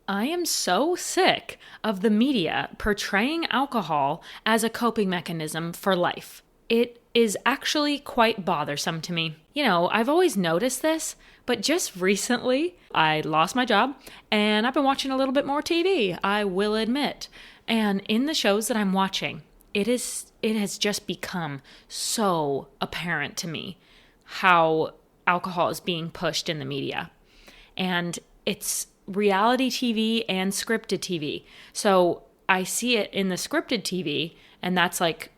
I am so sick of the media portraying alcohol as a coping mechanism for life. It is actually quite bothersome to me. I've always noticed this, but just recently I lost my job and I've been watching a little bit more TV, I will admit. And in the shows that I'm watching, it has just become so apparent to me how alcohol is being pushed in the media. And it's reality TV and scripted TV. So I see it in the scripted TV, and that's like,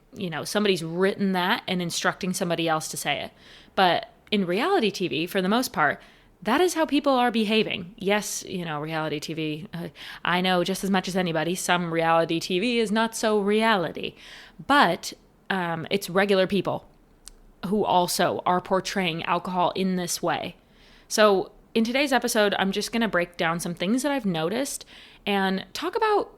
somebody's written that and instructing somebody else to say it. But in reality TV, for the most part, that is how people are behaving. Yes, reality TV, I know just as much as anybody, some reality TV is not so reality. But it's regular people who also are portraying alcohol in this way. So in today's episode, I'm just going to break down some things that I've noticed and talk about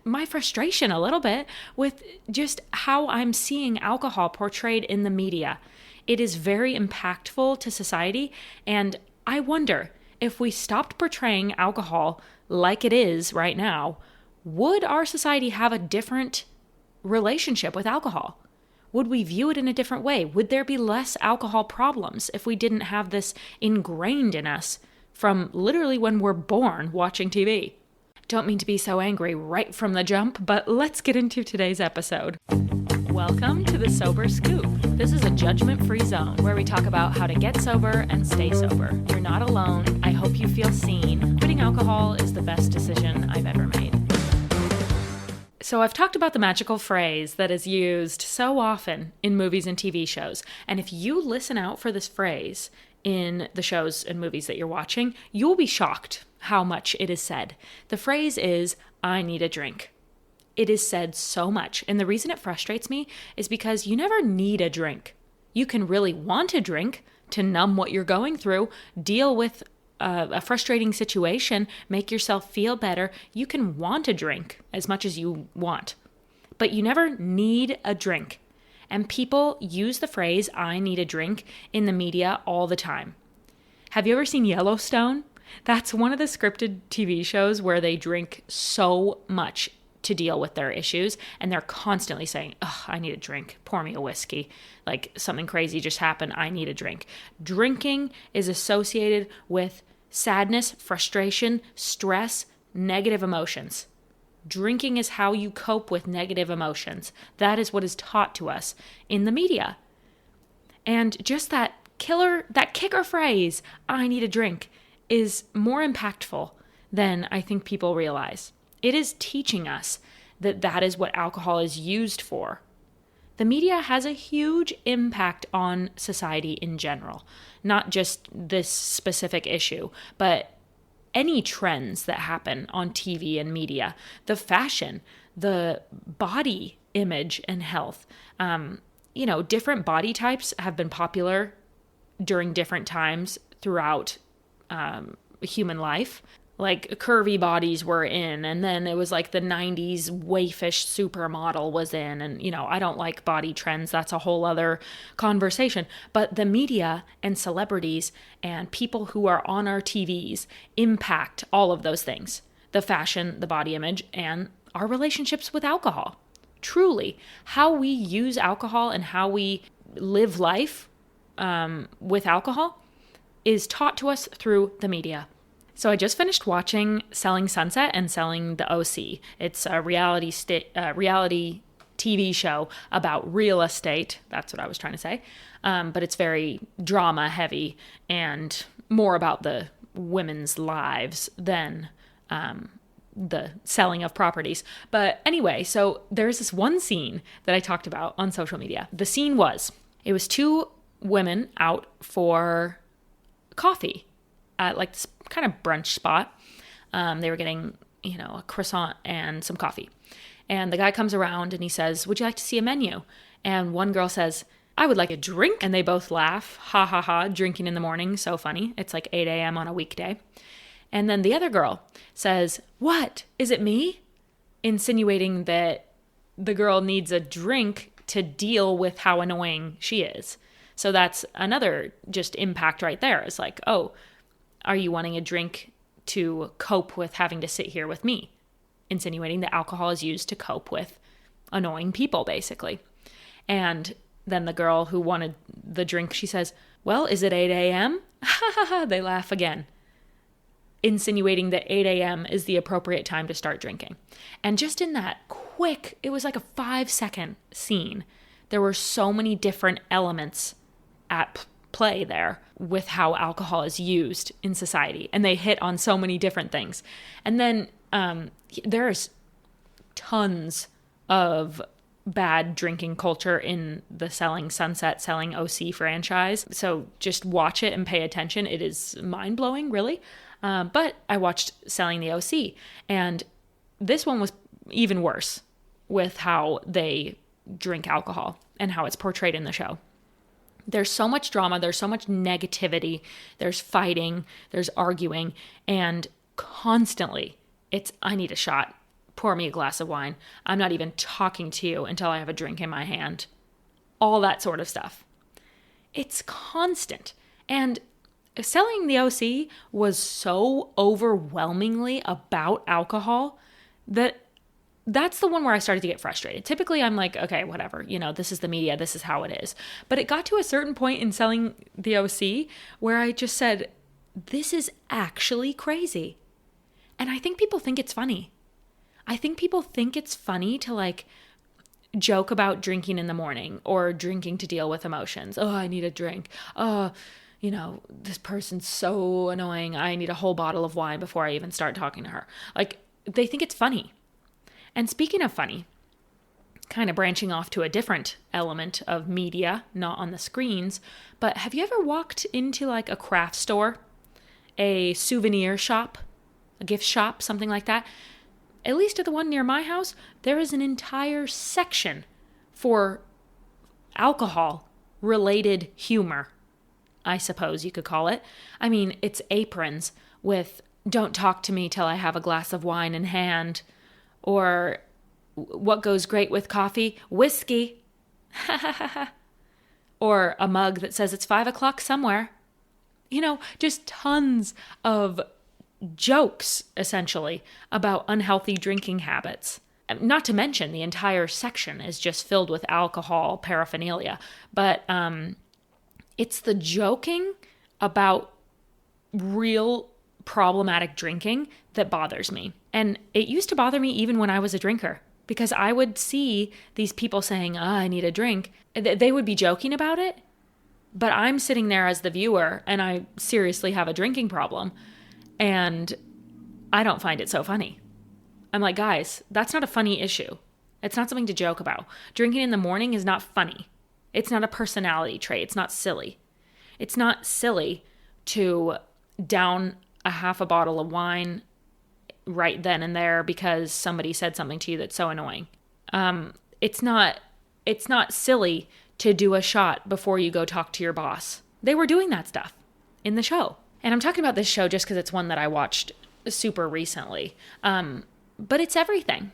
my frustration a little bit with just how I'm seeing alcohol portrayed in the media. It is very impactful to society, and I wonder if we stopped portraying alcohol like it is right now, would our society have a different relationship with alcohol? Would we view it in a different way? Would there be less alcohol problems if we didn't have this ingrained in us from literally when we're born watching TV? Don't mean to be so angry right from the jump, but let's get into today's episode. Welcome to the Sober Scoop. This is a judgment-free zone where we talk about how to get sober and stay sober. You're not alone. I hope you feel seen. Quitting alcohol is the best decision I've ever made. So I've talked about the magical phrase that is used so often in movies and TV shows. And if you listen out for this phrase in the shows and movies that you're watching, you'll be shocked how much it is said. The phrase is, "I need a drink." It is said so much. And the reason it frustrates me is because you never need a drink. You can really want a drink to numb what you're going through, deal with a frustrating situation, make yourself feel better. You can want a drink as much as you want, but you never need a drink. And people use the phrase, "I need a drink," in the media all the time. Have you ever seen Yellowstone? That's one of the scripted TV shows where they drink so much to deal with their issues, and they're constantly saying, "Oh, I need a drink. Pour me a whiskey. Like something crazy just happened. I need a drink." Drinking is associated with sadness, frustration, stress, negative emotions. Drinking is how you cope with negative emotions. That is what is taught to us in the media. And just that kicker phrase, "I need a drink," is more impactful than I think people realize. It is teaching us that that is what alcohol is used for. The media has a huge impact on society in general, not just this specific issue, but any trends that happen on TV and media, the fashion, the body image and health. Different body types have been popular during different times throughout human life. Like curvy bodies were in, and then it was like the 90s waifish supermodel was in, and I don't like body trends. That's a whole other conversation. But the media and celebrities and people who are on our TVs impact all of those things. The fashion, the body image, and our relationships with alcohol. Truly, how we use alcohol and how we live life with alcohol is taught to us through the media. So I just finished watching Selling Sunset and Selling the OC. It's a reality TV show about real estate. That's what I was trying to say. But it's very drama heavy and more about the women's lives than the selling of properties. But anyway, so there's this one scene that I talked about on social media. The scene it was two women out for coffee at like this kind of brunch spot. They were getting, a croissant and some coffee. And the guy comes around and he says, "Would you like to see a menu?" And one girl says, "I would like a drink." And they both laugh. Ha ha ha, drinking in the morning. So funny. It's like 8 a.m. on a weekday. And then the other girl says, "What? Is it me?" Insinuating that the girl needs a drink to deal with how annoying she is. So that's another just impact right there. It's like, oh, are you wanting a drink to cope with having to sit here with me, insinuating that alcohol is used to cope with annoying people, basically. And then the girl who wanted the drink, she says, well, is it 8 a.m.? Ha ha ha, they laugh again, insinuating that 8 a.m. is the appropriate time to start drinking. And just in that quick, it was like a 5-second scene, there were so many different elements at play there with how alcohol is used in society. And they hit on so many different things. And then there's tons of bad drinking culture in the Selling Sunset, Selling OC franchise. So just watch it and pay attention. It is mind-blowing, really. But I watched Selling the OC, and this one was even worse with how they drink alcohol and how it's portrayed in the show. There's so much drama, there's so much negativity, there's fighting, there's arguing, and constantly it's, I need a shot, pour me a glass of wine, I'm not even talking to you until I have a drink in my hand. All that sort of stuff. It's constant. And Selling the OC was so overwhelmingly about alcohol that that's the one where I started to get frustrated. Typically, I'm like, okay, whatever, this is the media, this is how it is. But it got to a certain point in Selling the OC where I just said, this is actually crazy. And I think people think it's funny. I think people think it's funny to joke about drinking in the morning or drinking to deal with emotions. Oh, I need a drink. Oh, this person's so annoying. I need a whole bottle of wine before I even start talking to her. They think it's funny. And speaking of funny, kind of branching off to a different element of media, not on the screens, but have you ever walked into a craft store, a souvenir shop, a gift shop, something like that? At least at the one near my house, there is an entire section for alcohol-related humor, I suppose you could call it. I mean, it's aprons with, don't talk to me till I have a glass of wine in hand, or what goes great with coffee? Whiskey. Or a mug that says it's 5 o'clock somewhere. Just tons of jokes, essentially, about unhealthy drinking habits. Not to mention the entire section is just filled with alcohol paraphernalia. But it's the joking about real problematic drinking that bothers me. And it used to bother me even when I was a drinker, because I would see these people saying, I need a drink. They would be joking about it, but I'm sitting there as the viewer and I seriously have a drinking problem and I don't find it so funny. I'm like, guys, that's not a funny issue. It's not something to joke about. Drinking in the morning is not funny. It's not a personality trait. It's not silly. It's not silly to down a half a bottle of wine right then and there because somebody said something to you that's so annoying. It's not silly to do a shot before you go talk to your boss. They were doing that stuff in the show. And I'm talking about this show just because it's one that I watched super recently. But it's everything.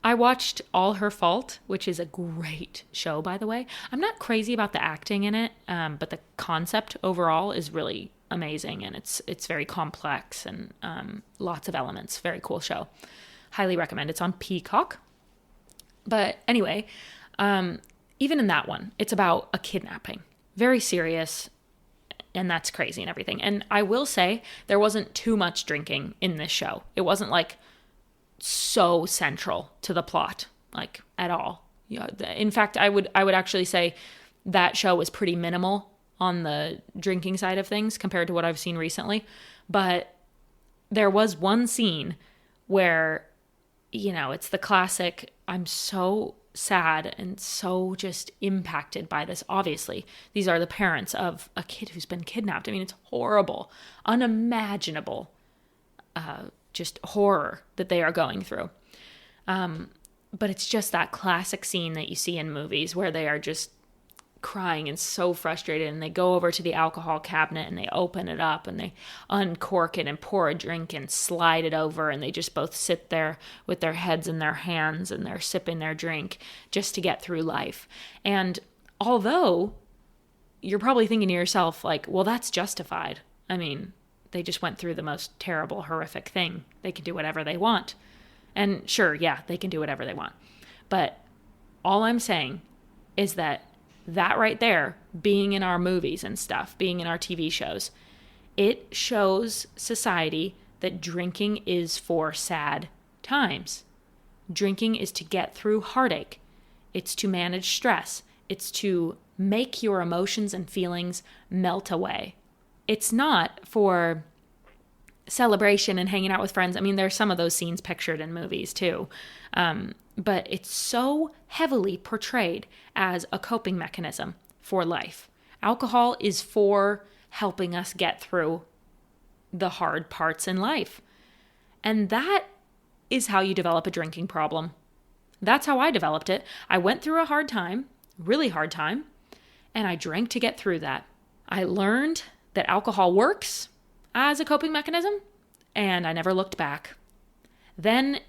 I watched All Her Fault, which is a great show, by the way. I'm not crazy about the acting in it, but the concept overall is really amazing, and it's very complex and lots of elements. Very cool show. Highly recommend. It's on Peacock. But anyway, even in that one, it's about a kidnapping. Very serious, and that's crazy and everything. And I will say there wasn't too much drinking in this show. It wasn't so central to the plot, at all. In fact, I would actually say that show was pretty minimal on the drinking side of things compared to what I've seen recently. But there was one scene where, it's the classic, I'm so sad and so just impacted by this. Obviously, these are the parents of a kid who's been kidnapped. I mean, it's horrible, unimaginable, just horror that they are going through. But it's just that classic scene that you see in movies where they are just crying and so frustrated, and they go over to the alcohol cabinet and they open it up and they uncork it and pour a drink and slide it over, and they just both sit there with their heads in their hands and they're sipping their drink just to get through life. And although you're probably thinking to yourself, well, that's justified. I mean, They just went through the most terrible, horrific thing. They can do whatever they want. And sure, yeah, they can do whatever they want. But all I'm saying is that right there, being in our movies and stuff, being in our TV shows, it shows society that drinking is for sad times. Drinking is to get through heartache. It's to manage stress. It's to make your emotions and feelings melt away. It's not for celebration and hanging out with friends. I mean, there's some of those scenes pictured in movies too. But it's so heavily portrayed as a coping mechanism for life. Alcohol is for helping us get through the hard parts in life. And that is how you develop a drinking problem. That's how I developed it. I went through a hard time, really hard time, and I drank to get through that. I learned that alcohol works as a coping mechanism, and I never looked back. Then,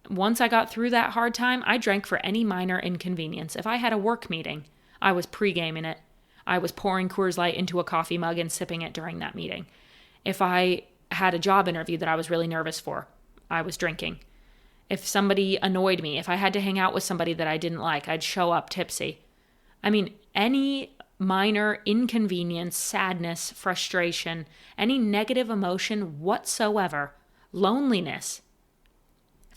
once I got through that hard time, I drank for any minor inconvenience. If I had a work meeting, I was pre-gaming it. I was pouring Coors Light into a coffee mug and sipping it during that meeting. If I had a job interview that I was really nervous for, I was drinking. If somebody annoyed me, if I had to hang out with somebody that I didn't like, I'd show up tipsy. I mean, any minor inconvenience, sadness, frustration, any negative emotion whatsoever, loneliness,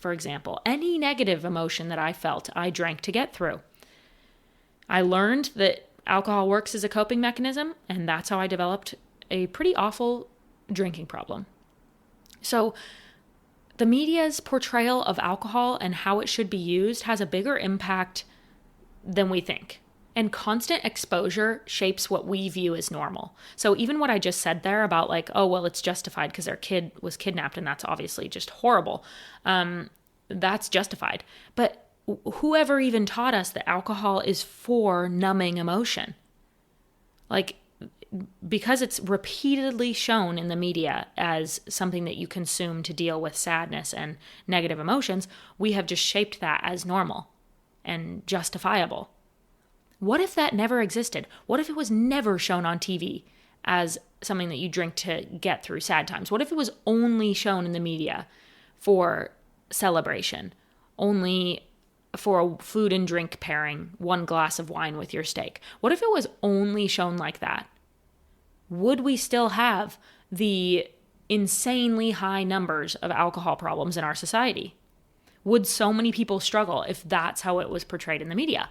for example, any negative emotion that I felt, I drank to get through. I learned that alcohol works as a coping mechanism, and that's how I developed a pretty awful drinking problem. So the media's portrayal of alcohol and how it should be used has a bigger impact than we think. And constant exposure shapes what we view as normal. So even what I just said there about like, oh, well, it's justified because their kid was kidnapped and that's obviously just horrible. That's justified. But whoever even taught us that alcohol is for numbing emotion? Like, because it's repeatedly shown in the media as something that you consume to deal with sadness and negative emotions, we have just shaped that as normal and justifiable. What if that never existed? What if it was never shown on TV as something that you drink to get through sad times? What if it was only shown in the media for celebration, only for a food and drink pairing, one glass of wine with your steak? What if it was only shown like that? Would we still have the insanely high numbers of alcohol problems in our society? Would so many people struggle if that's how it was portrayed in the media?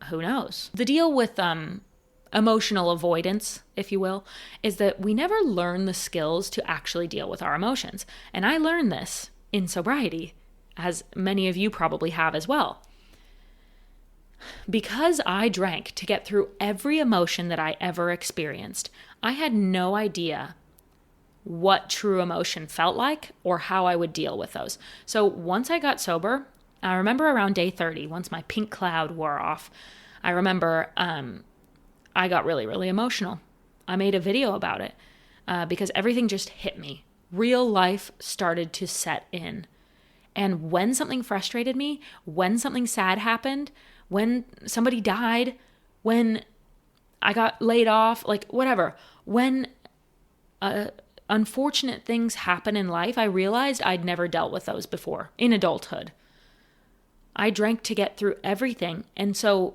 Who knows? The deal with emotional avoidance, if you will, is that we never learn the skills to actually deal with our emotions. And I learned this in sobriety, as many of you probably have as well. Because I drank to get through every emotion that I ever experienced, I had no idea what true emotion felt like or how I would deal with those. So once I got sober, I remember around day 30, once my pink cloud wore off, I remember I got really, really emotional. I made a video about it because everything just hit me. Real life started to set in. And when something frustrated me, when something sad happened, when somebody died, when I got laid off, like whatever, when unfortunate things happen in life, I realized I'd never dealt with those before in adulthood. I drank to get through everything. And so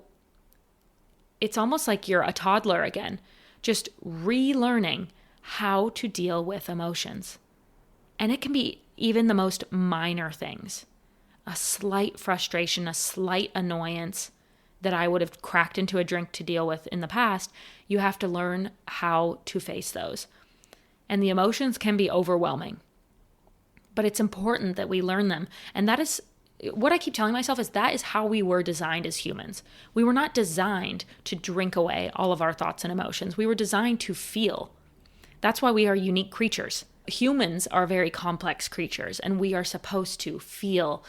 it's almost like you're a toddler again, just relearning how to deal with emotions. And it can be even the most minor things. A slight frustration, a slight annoyance that I would have cracked into a drink to deal with in the past. You have to learn how to face those. And the emotions can be overwhelming. But it's important that we learn them. And that is what I keep telling myself, is that is how we were designed as humans. We were not designed to drink away all of our thoughts and emotions. We were designed to feel. That's why we are unique creatures. Humans are very complex creatures, and we are supposed to feel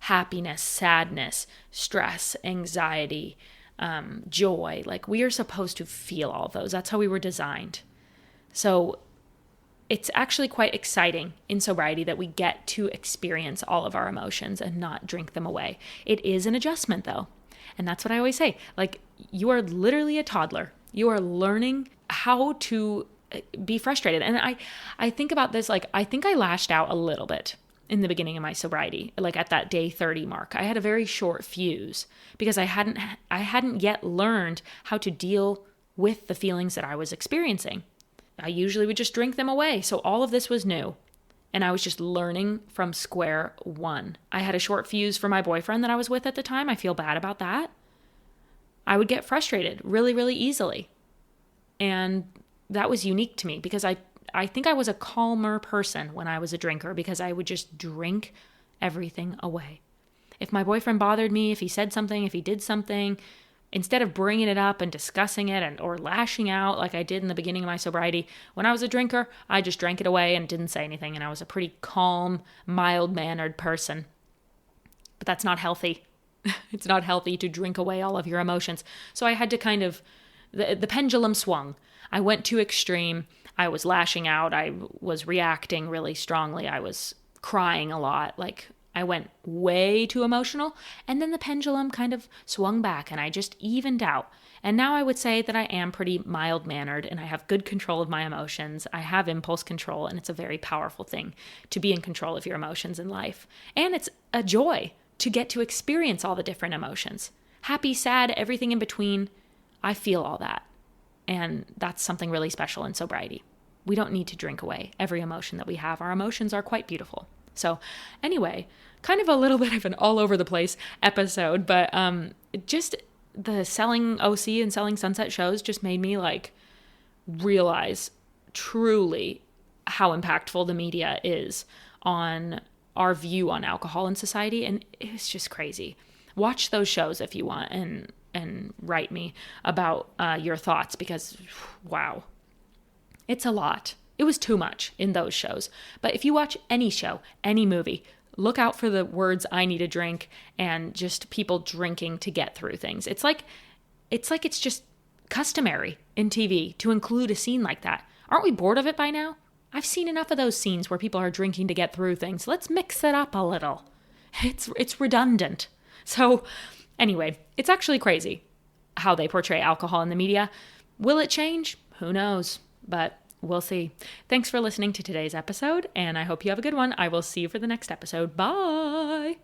happiness, sadness, stress, anxiety, joy. Like, we are supposed to feel all of those. That's how we were designed. So it's actually quite exciting in sobriety that we get to experience all of our emotions and not drink them away. It is an adjustment, though. And that's what I always say. Like, you are literally a toddler. You are learning how to be frustrated. And I think about this, like, I think I lashed out a little bit in the beginning of my sobriety, like at that day 30 mark. I had a very short fuse because I hadn't yet learned how to deal with the feelings that I was experiencing. I usually would just drink them away. So all of this was new. And I was just learning from square one. I had a short fuse for my boyfriend that I was with at the time. I feel bad about that. I would get frustrated really, really easily. And that was unique to me because I think I was a calmer person when I was a drinker because I would just drink everything away. If my boyfriend bothered me, if he said something, if he did something, instead of bringing it up and discussing it or lashing out like I did in the beginning of my sobriety, when I was a drinker, I just drank it away and didn't say anything. And I was a pretty calm, mild-mannered person. But that's not healthy. It's not healthy to drink away all of your emotions. So I had to kind of, the pendulum swung. I went too extreme. I was lashing out. I was reacting really strongly. I was crying a lot. Like, I went way too emotional, and then the pendulum kind of swung back and I just evened out. And now I would say that I am pretty mild-mannered and I have good control of my emotions. I have impulse control, and it's a very powerful thing to be in control of your emotions in life. And it's a joy to get to experience all the different emotions. Happy, sad, everything in between. I feel all that. And that's something really special in sobriety. We don't need to drink away every emotion that we have. Our emotions are quite beautiful. So anyway, kind of a little bit of an all over the place episode, but just the Selling OC and Selling Sunset shows just made me like realize truly how impactful the media is on our view on alcohol in society. And it's just crazy. Watch those shows if you want and write me about your thoughts because, wow, it's a lot. It was too much in those shows. But if you watch any show, any movie, look out for the words "I need a drink" and just people drinking to get through things. It's like it's just customary in TV to include a scene like that. Aren't we bored of it by now? I've seen enough of those scenes where people are drinking to get through things. Let's mix it up a little. It's redundant. So anyway, it's actually crazy how they portray alcohol in the media. Will it change? Who knows? But we'll see. Thanks for listening to today's episode, and I hope you have a good one. I will see you for the next episode. Bye!